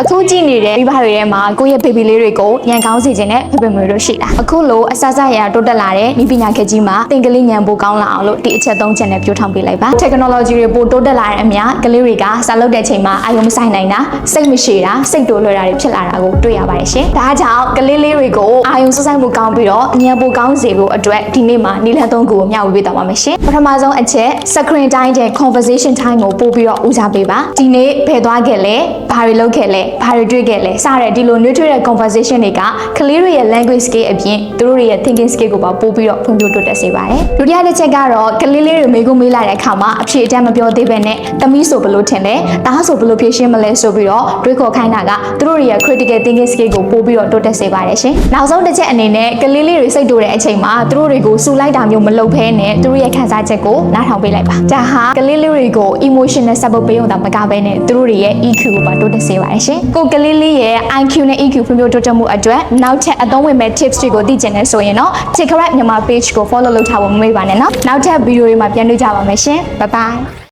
အခုကြည့်နေတဲ့မိဘတွေထဲမှာကိုယ့်ရဲ့ baby လေးတွေကိုညံကောင်းစေခြင်းနဲ့ဖေဖေမျိုးတို့ရှိတာအခုလိုအစစရတိုးတက်လာတဲ့ဤပညာခေတ်ကြီးမှာသင်ကလေးညံပိုကောင်းလာအောင်လို့ဒီအချက်၃ချက်နဲ့ပြောထောင်ပေးလိုက်ပါ technology တွေပိုတိုးတက်လာတဲ့အမျှကလေးတွေကစာလုပ်တဲ့ချိန်မှာအာရုံမဆိုင်နိုင်တာစိတ်မရှိတာစိတ်တိုးလွယ်တာတွေဖြစ်လာတာကိုတွေ့ရပါတယ်ရှင်ဒါကြောင့်ကလေးလေးတွေကိုအာရုံစူးစိုက်မှုကောင်းပြီးတော့ညံပိုကောင်းစေဖို့အတွက်ဒီနေ့မှာနည်းလမ်း၃ခုကိုမျှဝေပေးသွားပါမယ်ရှင်ပထမဆုံးအချက် screen time တဲ့ conversation time ကိုပို့ပြီးတော့ဦးစားပေးပါဒီနေ့ဖယ်သွားခဲ့လဲဘာတွေလုပ်ခဲ့လဲဘာတွေတွေ့ခဲ့လဲစတဲ့ဒီလို nutrient conversation တွေကကလေးတွေရဲ့ language skill အပြင်သူတို့ရဲ့ thinking skill ကိုပါပို့ပြီးတော့ဖွံ့ဖြိုးတိုးတက်စေပါတယ်ဒုတိယတစ်ချက်ကတော့ကလေးလေးတွေမေးခွန်းမေးလာတဲ့အခါမှာအဖြေအတတ်မပြောသေးဘဲနဲ့သမီးဆိုဘယ်လိုထင်လဲသားဆိုဘယ်လိုဖြေရှင်းမလဲဆိုပြီးတော့တွေးခေါ်ခိုင်းတာကသူတို့ရဲ့ critical thinking skill ကိုပို့ပြီးတော့တိုးတက်စေပါတယ်ရှင်နောက်ဆုံးတစ်ချက်အနေနဲ့ကလေးလေးတွေစိတ်တိုးတဲ့အချိန်မှာသူတို့တွေကိုစူလိုက်တာမျိုးမလုပ်ဘဲနဲ့သူတို့ရဲ့ခံစားချက်ကိုနားထောင်ပေးလိုက်ပါဒါဟာကလေးလေးတွေကို emotional support ပေးအောင်တာမကဘဲနဲ့သူတို့ရဲ့ EQ ကိုပါတိုးတက်စေပါတယ်ရှင်ကိုကလေးလေးရဲ့ IQ နဲ့ EQ ဖွံ့ဖြိုးတိုးတက်မှုအတွက်နောက်ထပ်အသုံးဝင်မဲ့ tips တွေကိုသိချင်နေဆိုရင်တော့ TikTok မြန်မာ page ကို follow လုပ်ထားဖို့မမေ့ပါနဲ့နော်နောက်ထပ်ဗီဒီယိုတွေမှာပြန်တွေ့ကြပါမယ်ရှင် bye bye